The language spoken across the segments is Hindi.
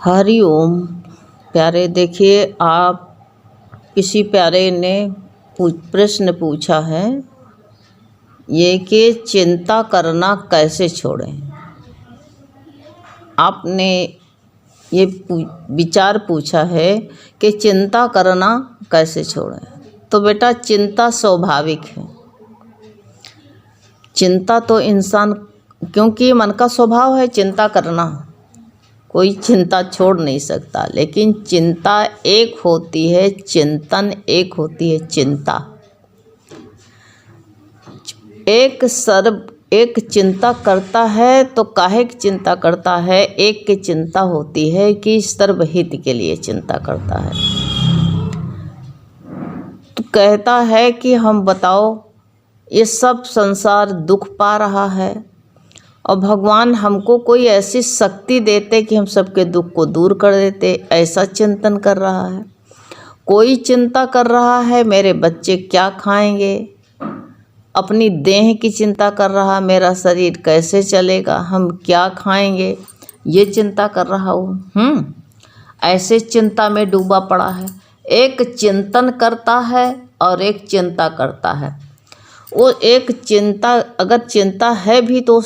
हरि ओम। प्यारे, देखिए आप किसी प्यारे ने प्रश्न पूछा है ये कि चिंता करना कैसे छोड़ें। आपने ये विचार पूछा है कि चिंता करना कैसे छोड़ें। तो बेटा, चिंता स्वाभाविक है। चिंता तो इंसान, क्योंकि मन का स्वभाव है चिंता करना, कोई चिंता छोड़ नहीं सकता। लेकिन चिंता एक होती है, चिंतन एक होती है। चिंता एक चिंता करता है तो काहे की चिंता करता है। एक की चिंता होती है कि सर्वहित के लिए चिंता करता है। तो कहता है कि हम बताओ, ये सब संसार दुख पा रहा है और भगवान हमको कोई ऐसी शक्ति देते कि हम सबके दुख को दूर कर देते, ऐसा चिंतन कर रहा है। कोई चिंता कर रहा है मेरे बच्चे क्या खाएंगे, अपनी देह की चिंता कर रहा, मेरा शरीर कैसे चलेगा, हम क्या खाएंगे, ये चिंता कर रहा हूँ। ऐसे चिंता में डूबा पड़ा है। एक चिंतन करता है और एक चिंता करता है। वो एक चिंता, अगर चिंता है भी तो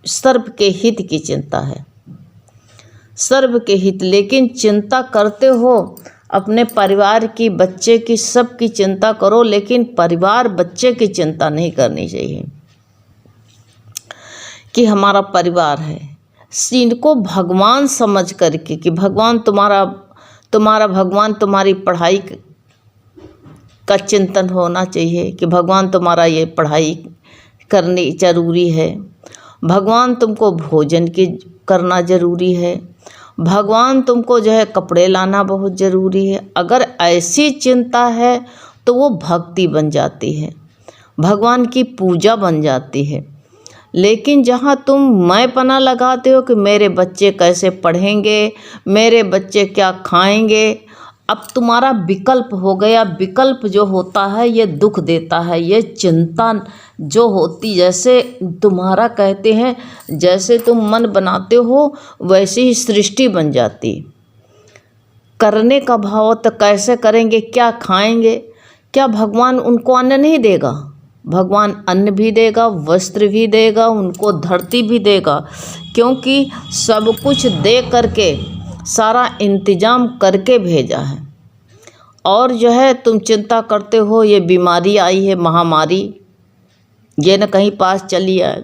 सर्व के हित की चिंता है, सर्व के हित। लेकिन चिंता करते हो अपने परिवार की, बच्चे की, सब की चिंता करो, लेकिन परिवार बच्चे की चिंता नहीं करनी चाहिए कि हमारा परिवार है। इनको भगवान समझ करके कि भगवान तुम्हारा भगवान तुम्हारी पढ़ाई का चिंतन होना चाहिए कि भगवान तुम्हारा ये पढ़ाई करनी ज़रूरी है, भगवान तुमको भोजन की करना ज़रूरी है, भगवान तुमको जो है कपड़े लाना बहुत ज़रूरी है। अगर ऐसी चिंता है तो वो भक्ति बन जाती है, भगवान की पूजा बन जाती है। लेकिन जहाँ तुम मैंपना लगाते हो कि मेरे बच्चे कैसे पढ़ेंगे, मेरे बच्चे क्या खाएंगे, अब तुम्हारा विकल्प हो गया। विकल्प जो होता है ये दुख देता है। ये चिंता जो होती, जैसे तुम्हारा कहते हैं जैसे तुम मन बनाते हो वैसे ही सृष्टि बन जाती। करने का भाव तो कैसे करेंगे, क्या खाएंगे, क्या भगवान उनको अन्न नहीं देगा? भगवान अन्न भी देगा, वस्त्र भी देगा, उनको धरती भी देगा, क्योंकि सब कुछ दे करके सारा इंतजाम करके भेजा है। और जो है तुम चिंता करते हो ये बीमारी आई है, महामारी, ये न कहीं पास चली आए।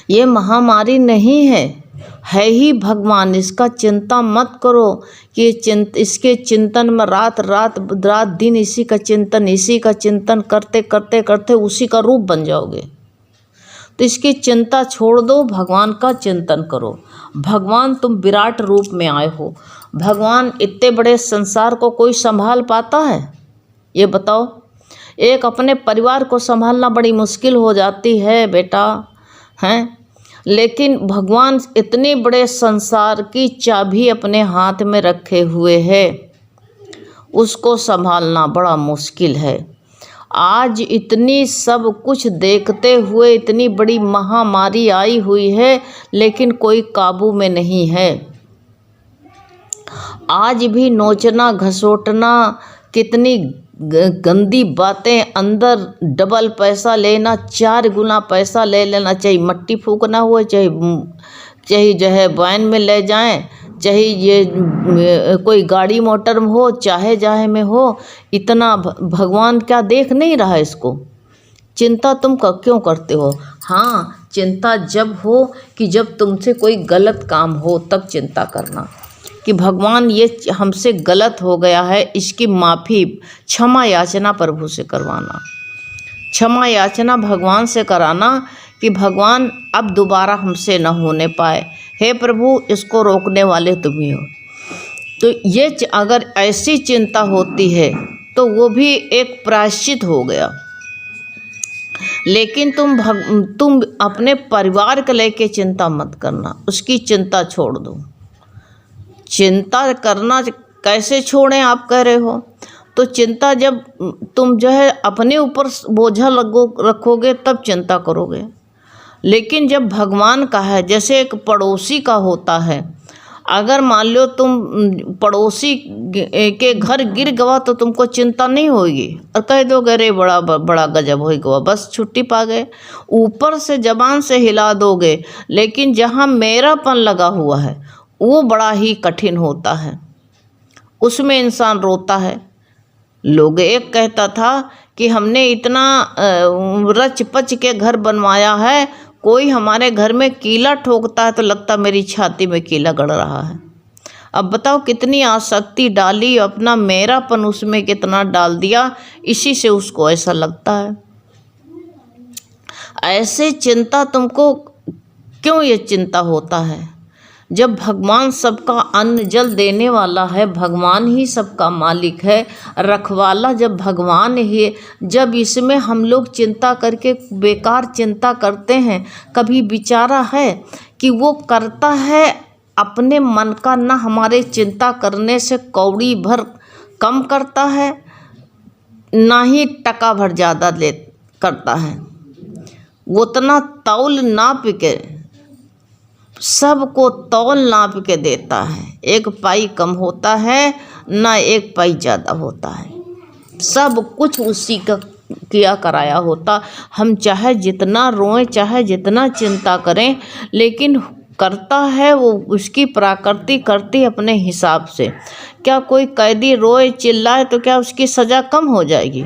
ये महामारी नहीं है ही भगवान। इसका चिंता मत करो कि इसके चिंतन में रात दिन इसी का चिंतन करते करते करते उसी का रूप बन जाओगे। तो इसकी चिंता छोड़ दो, भगवान का चिंतन करो। भगवान तुम विराट रूप में आए हो। भगवान इतने बड़े संसार को कोई संभाल पाता है? ये बताओ। एक अपने परिवार को संभालना बड़ी मुश्किल हो जाती है बेटा, हैं। लेकिन भगवान इतने बड़े संसार की चाबी अपने हाथ में रखे हुए है, उसको संभालना बड़ा मुश्किल है। आज इतनी सब कुछ देखते हुए इतनी बड़ी महामारी आई हुई है, लेकिन कोई काबू में नहीं है। आज भी नोचना घसोटना, कितनी गंदी बातें, अंदर डबल पैसा लेना, 4 गुना पैसा ले लेना, चाहे मट्टी फूकना हो, चाहे जो है वैन में ले जाएं, चाहे ये कोई गाड़ी मोटर में हो, चाहे जाहे में हो। इतना भगवान क्या देख नहीं रहा है इसको? चिंता तुम क्यों करते हो? हाँ, चिंता जब हो कि जब तुमसे कोई गलत काम हो तब चिंता करना कि भगवान ये हमसे गलत हो गया है, इसकी माफ़ी, क्षमा याचना प्रभु से करवाना, क्षमा याचना भगवान से कराना कि भगवान अब दोबारा हमसे न होने पाए। हे प्रभु, इसको रोकने वाले तुम ही हो। तो ये अगर ऐसी चिंता होती है तो वो भी एक प्रायश्चित हो गया। लेकिन तुम अपने परिवार को लेके चिंता मत करना, उसकी चिंता छोड़ दो। चिंता करना कैसे छोड़ें आप कह रहे हो? तो चिंता जब तुम जो है अपने ऊपर बोझा रखोगे तब चिंता करोगे। लेकिन जब भगवान का है, जैसे एक पड़ोसी का होता है, अगर मान लो तुम पड़ोसी के घर गिर गवा तो तुमको चिंता नहीं होगी और कह दोगे अरे बड़ा बड़ा गजब हो गवा, बस छुट्टी पा गए, ऊपर से जबान से हिला दोगे। लेकिन जहाँ मेरापन लगा हुआ है वो बड़ा ही कठिन होता है, उसमें इंसान रोता है। लोग एक कहता था कि हमने इतना रच पच के घर बनवाया है, कोई हमारे घर में कीला ठोकता है तो लगता मेरी छाती में कीला गड़ रहा है। अब बताओ कितनी आसक्ति डाली, अपना मेरापन उसमें कितना डाल दिया, इसी से उसको ऐसा लगता है। ऐसे चिंता तुमको क्यों ये चिंता होता है? जब भगवान सबका अन्न जल देने वाला है, भगवान ही सबका मालिक है, रखवाला जब भगवान ही, जब इसमें हम लोग चिंता करके बेकार चिंता करते हैं, कभी विचारा है कि वो करता है अपने मन का, ना हमारे चिंता करने से कौड़ी भर कम करता है, ना ही टका भर ज़्यादा ले करता है। वो उतना तौल नाप के सबको तौल नाप के देता है, एक पाई कम होता है ना एक पाई ज़्यादा होता है, सब कुछ उसी का किया कराया होता। हम चाहे जितना रोएं, चाहे जितना चिंता करें, लेकिन करता है वो उसकी प्रकृति करती अपने हिसाब से। क्या कोई कैदी रोए चिल्लाए तो क्या उसकी सज़ा कम हो जाएगी?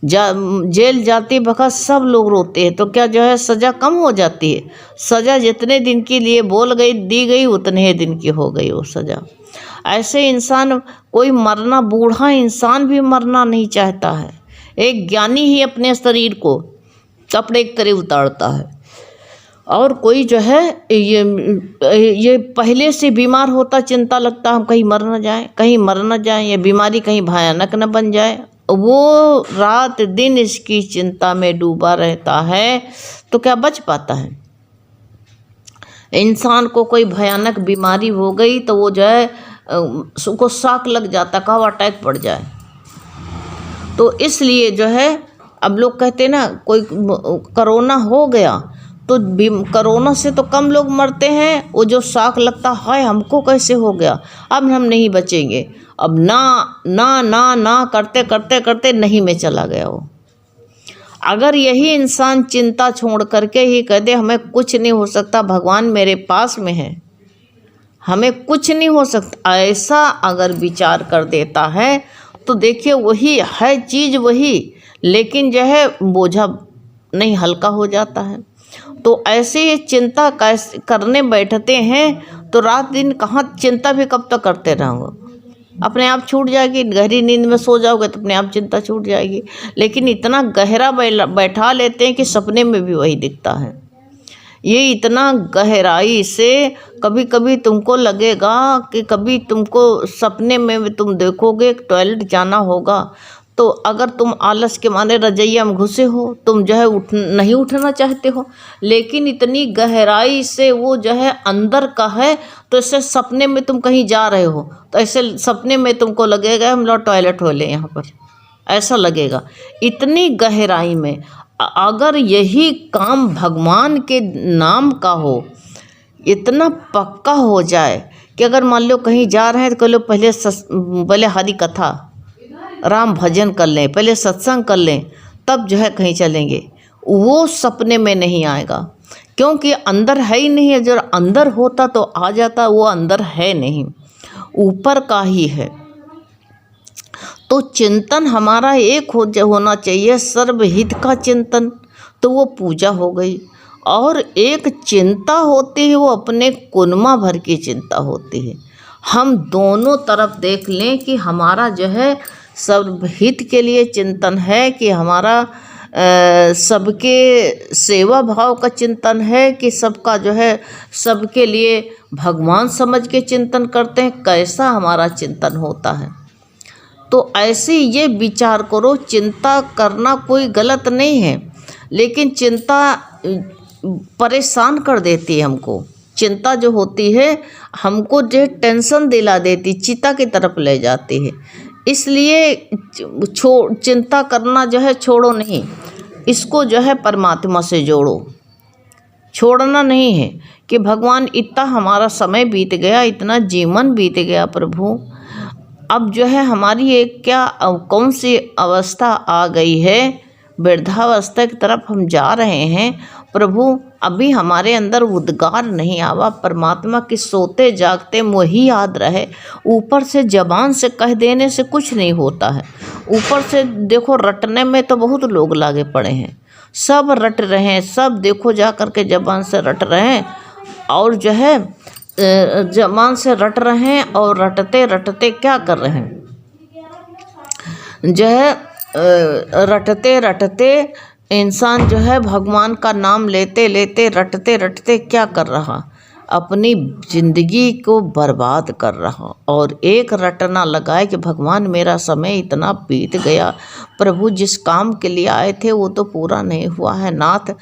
जेल जाती वक्त सब लोग रोते हैं तो क्या जो है सज़ा कम हो जाती है? सज़ा जितने दिन के लिए बोल गई दी गई उतने ही दिन की हो गई वो सज़ा। ऐसे इंसान, कोई मरना, बूढ़ा इंसान भी मरना नहीं चाहता है। एक ज्ञानी ही अपने शरीर को कपड़े की तरह उतारता है, और कोई जो है ये पहले से बीमार होता, चिंता लगता हम कहीं मर न जाए, कहीं मर न जाए, ये बीमारी कहीं भयानक न बन जाए, वो रात दिन इसकी चिंता में डूबा रहता है, तो क्या बच पाता है? इंसान को कोई भयानक बीमारी हो गई तो वो जो है उसको शॉक लग जाता, कहाँ अटैक पड़ जाए। तो इसलिए जो है अब लोग कहते हैं ना, कोई कोरोना हो गया तो कोरोना से तो कम लोग मरते हैं, वो जो शॉक लगता है हमको कैसे हो गया, अब हम नहीं बचेंगे, अब ना ना ना ना करते करते करते नहीं में चला गया वो। अगर यही इंसान चिंता छोड़ करके ही कह दे हमें कुछ नहीं हो सकता, भगवान मेरे पास में है, हमें कुछ नहीं हो सकता, ऐसा अगर विचार कर देता है तो देखिए वही है चीज़ वही, लेकिन जो है बोझा नहीं हल्का हो जाता है। तो ऐसे ये चिंता कैसे करने बैठते हैं तो रात दिन कहाँ चिंता भी कब तक करते रहोगे, अपने आप छूट जाएगी। गहरी नींद में सो जाओगे तो अपने आप चिंता छूट जाएगी, लेकिन इतना गहरा बैठा लेते हैं कि सपने में भी वही दिखता है। ये इतना गहराई से कभी कभी तुमको लगेगा कि कभी तुमको सपने में तुम देखोगे टॉयलेट जाना होगा, तो अगर तुम आलस के मारे रजैया में घुसे हो, तुम जो है नहीं उठना चाहते हो, लेकिन इतनी गहराई से वो जो है अंदर का है, तो ऐसे सपने में तुम कहीं जा रहे हो तो ऐसे सपने में तुमको लगेगा हम लोग टॉयलेट हो ले यहाँ पर, ऐसा लगेगा। इतनी गहराई में अगर यही काम भगवान के नाम का हो, इतना पक्का हो जाए कि अगर मान लो कहीं जा रहे हैं तो कह लो पहले हरि कथा राम भजन कर लें, पहले सत्संग कर लें, तब जो है कहीं चलेंगे, वो सपने में नहीं आएगा, क्योंकि अंदर है ही नहीं है। जो अंदर होता तो आ जाता, वो अंदर है नहीं, ऊपर का ही है। तो चिंतन हमारा एक होना चाहिए, सर्वहित का चिंतन, तो वो पूजा हो गई। और एक चिंता होती है वो अपने कुनमा भर की चिंता होती है। हम दोनों तरफ देख लें कि हमारा जो है सर्वहित के लिए चिंतन है कि हमारा सबके सेवा भाव का चिंतन है कि सबका जो है सबके लिए भगवान समझ के चिंतन करते हैं, कैसा हमारा चिंतन होता है। तो ऐसे ये विचार करो, चिंता करना कोई गलत नहीं है, लेकिन चिंता परेशान कर देती है हमको। चिंता जो होती है हमको जो टेंशन दिला देती, चिता की तरफ ले जाती है। इसलिए चिंता करना जो है छोड़ो नहीं, इसको जो है परमात्मा से जोड़ो, छोड़ना नहीं है। कि भगवान इतना हमारा समय बीत गया, इतना जीवन बीत गया प्रभु, अब जो है हमारी एक क्या कौन सी अवस्था आ गई है, वृद्धावस्था की तरफ हम जा रहे हैं प्रभु। अभी हमारे अंदर उद्गार नहीं आवा परमात्मा की, सोते जागते वही याद रहे। ऊपर से जबान से कह देने से कुछ नहीं होता है, ऊपर से देखो रटने में तो बहुत लोग लागे पड़े हैं, सब रट रहे हैं, सब देखो जा कर के जबान से रट रहे हैं, और जो है जबान से रट रहे हैं, और रटते रटते क्या कर रहे हैं, जो है रटते रटते इंसान जो है भगवान का नाम लेते लेते रटते रटते क्या कर रहा, अपनी जिंदगी को बर्बाद कर रहा। और एक रटना लगाए कि भगवान मेरा समय इतना बीत गया, प्रभु जिस काम के लिए आए थे वो तो पूरा नहीं हुआ है नाथ,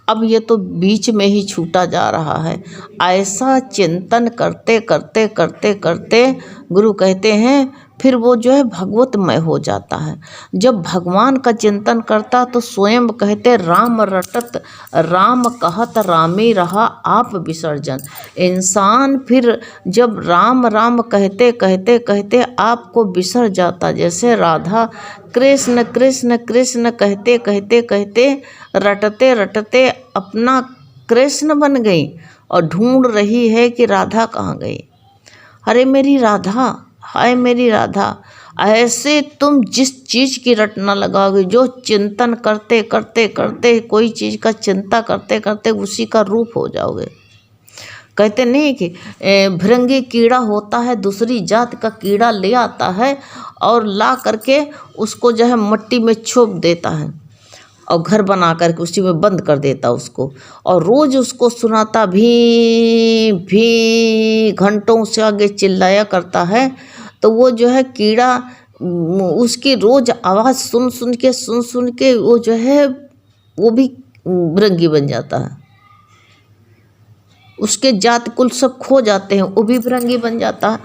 अब ये तो बीच में ही छूटा जा रहा है। ऐसा चिंतन करते करते करते करते गुरु कहते हैं फिर वो जो है भगवतमय हो जाता है। जब भगवान का चिंतन करता तो स्वयं कहते राम रटत राम कहत रामे रहा आप विसर्जन। इंसान फिर जब राम राम कहते कहते कहते आपको बिसर जाता, जैसे राधा कृष्ण कृष्ण कृष्ण कहते कहते कहते रटते रटते अपना कृष्ण बन गई और ढूंढ रही है कि राधा कहाँ गई। अरे मेरी राधा, हाय मेरी राधा। ऐसे तुम जिस चीज़ की रटना लगाओगे, जो चिंतन करते करते करते कोई चीज़ का चिंता करते करते उसी का रूप हो जाओगे। कहते नहीं कि भृंगी कीड़ा होता है, दूसरी जात का कीड़ा ले आता है और ला करके उसको जो है मिट्टी में छोप देता है और घर बना करके उसी में बंद कर देता उसको, और रोज़ उसको सुनाता भी घंटों से आगे चिल्लाया करता है। तो वो जो है कीड़ा उसकी रोज़ आवाज़ सुन सुन के वो जो है वो भी भृंगी बन जाता है, उसके जात कुल सब खो जाते हैं, वो भी भृंगी बन जाता है।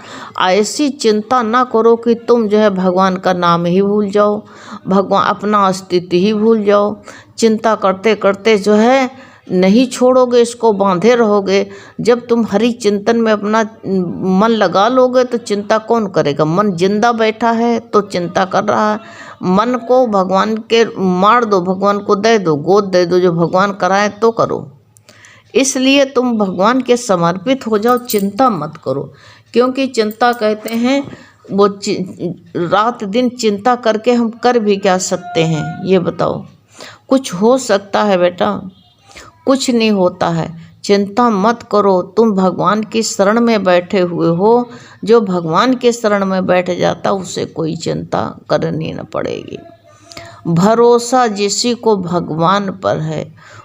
ऐसी चिंता ना करो कि तुम जो है भगवान का नाम ही भूल जाओ, भगवान अपना अस्तित्व ही भूल जाओ। चिंता करते करते जो है नहीं छोड़ोगे, इसको बांधे रहोगे। जब तुम हरि चिंतन में अपना मन लगा लोगे तो चिंता कौन करेगा। मन जिंदा बैठा है तो चिंता कर रहा है। मन को भगवान के मार दो, भगवान को दे दो, गोद दे दो, जो भगवान कराए तो करो। इसलिए तुम भगवान के समर्पित हो जाओ, चिंता मत करो। क्योंकि चिंता कहते हैं वो रात दिन चिंता करके हम कर भी क्या सकते हैं, ये बताओ। कुछ हो सकता है बेटा? कुछ नहीं होता है। चिंता मत करो, तुम भगवान की शरण में बैठे हुए हो। जो भगवान के शरण में बैठ जाता उसे कोई चिंता करनी न पड़ेगी। भरोसा जिसी को भगवान पर है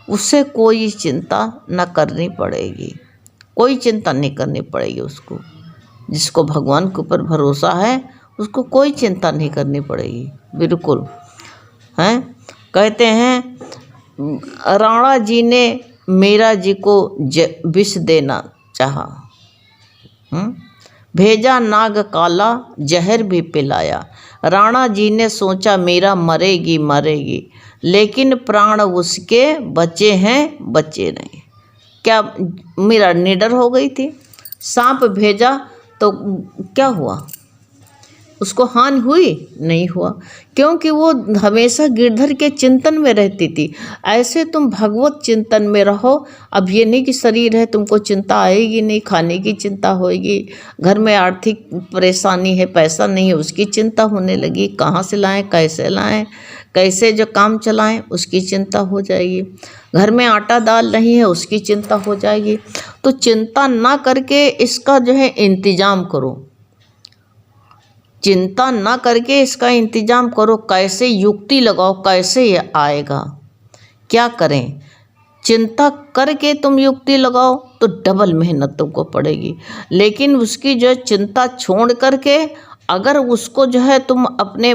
उसे कोई चिंता न करनी पड़ेगी, कोई चिंता नहीं करनी पड़ेगी उसको। जिसको भगवान के ऊपर भरोसा है उसको कोई चिंता नहीं करनी पड़ेगी, बिल्कुल हैं। कहते हैं राणा जी ने मीरा जी को विष देना चाहा, भेजा नाग काला जहर भी पिलाया। राणा जी ने सोचा मीरा मरेगी मरेगी, लेकिन प्राण उसके बचे हैं बचे नहीं। क्या मीरा निडर हो गई थी? सांप भेजा तो क्या हुआ, उसको हानि हुई? नहीं हुआ, क्योंकि वो हमेशा गिरधर के चिंतन में रहती थी। ऐसे तुम भगवत चिंतन में रहो। अब ये नहीं कि शरीर है तुमको चिंता आएगी नहीं, खाने की चिंता होगी, घर में आर्थिक परेशानी है, पैसा नहीं है उसकी चिंता होने लगी, कहाँ से लाएं, कैसे लाएं, कैसे जो काम चलाएं उसकी चिंता हो जाएगी, घर में आटा दाल नहीं है उसकी चिंता हो जाएगी। तो चिंता ना करके इसका जो है इंतजाम करो, चिंता ना करके इसका इंतजाम करो। कैसे युक्ति लगाओ, कैसे ये आएगा, क्या करें। चिंता करके तुम युक्ति लगाओ तो डबल मेहनत तुमको पड़ेगी। लेकिन उसकी जो चिंता छोड़ करके अगर उसको जो है तुम अपने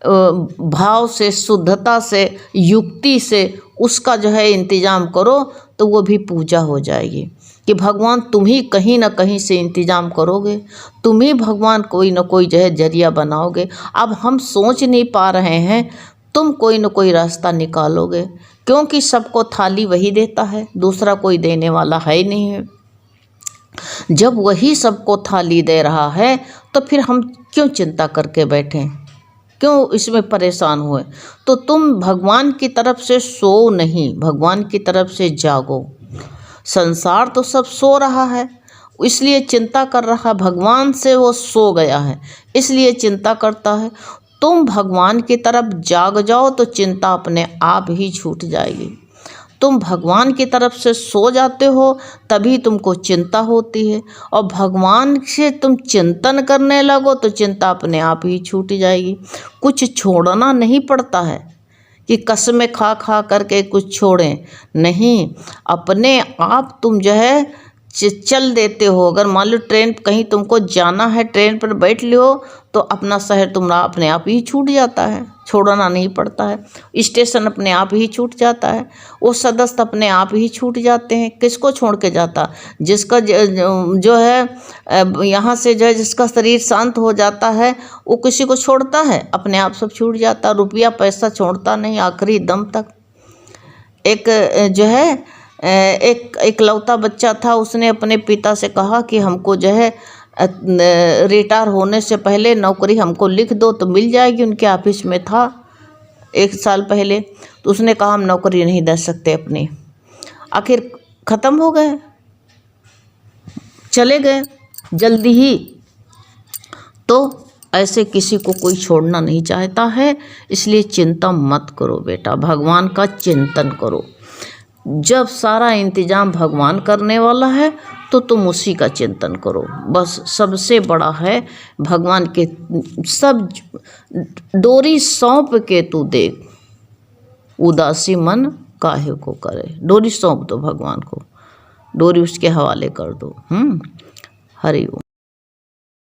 भाव से, शुद्धता से, युक्ति से उसका जो है इंतजाम करो तो वो भी पूजा हो जाएगी कि भगवान तुम ही कहीं ना कहीं से इंतजाम करोगे, तुम ही भगवान कोई ना कोई जो है जरिया बनाओगे। अब हम सोच नहीं पा रहे हैं, तुम कोई ना कोई रास्ता निकालोगे, क्योंकि सबको थाली वही देता है, दूसरा कोई देने वाला है ही नहीं है। जब वही सबको थाली दे रहा है तो फिर हम क्यों चिंता करके बैठें, क्यों इसमें परेशान हुए। तो तुम भगवान की तरफ से सो नहीं, भगवान की तरफ से जागो। संसार तो सब सो रहा है इसलिए चिंता कर रहा, भगवान से वो सो गया है इसलिए चिंता करता है। तुम भगवान की तरफ जाग जाओ तो चिंता अपने आप ही छूट जाएगी। तुम भगवान की तरफ से सो जाते हो तभी तुमको चिंता होती है, और भगवान से तुम चिंतन करने लगो तो चिंता अपने आप ही छूट जाएगी। कुछ छोड़ना नहीं पड़ता है कि कसमें खा खा करके कुछ छोड़ें, नहीं, अपने आप तुम जो है चल देते हो। अगर मान लो ट्रेन कहीं तुमको जाना है, ट्रेन पर बैठ लियो तो अपना शहर तुम्हारा अपने आप ही छूट जाता है, छोड़ना नहीं पड़ता है। स्टेशन अपने आप ही छूट जाता है, वो सदस्य अपने आप ही छूट जाते हैं। किसको छोड़ के जाता, जिसका जो है यहाँ से जो है जिसका शरीर शांत हो जाता है वो किसी को छोड़ता है, अपने आप सब छूट जाता। रुपया पैसा छोड़ता नहीं आखिरी दम तक। एक जो है एक लौता बच्चा था, उसने अपने पिता से कहा कि हमको जो है रिटायर होने से पहले नौकरी हमको लिख दो तो मिल जाएगी। उनके ऑफिस में था 1 साल पहले, तो उसने कहा हम नौकरी नहीं दे सकते अपनी। आखिर ख़त्म हो गए, चले गए जल्दी ही। तो ऐसे किसी को कोई छोड़ना नहीं चाहता है, इसलिए चिंता मत करो बेटा, भगवान का चिंतन करो। जब सारा इंतजाम भगवान करने वाला है तो तुम उसी का चिंतन करो। बस सबसे बड़ा है भगवान के सब डोरी सौंप के तू देख, उदासी मन काहे को करे। डोरी सौंप दो भगवान को, डोरी उसके हवाले कर दो। हरि ओम।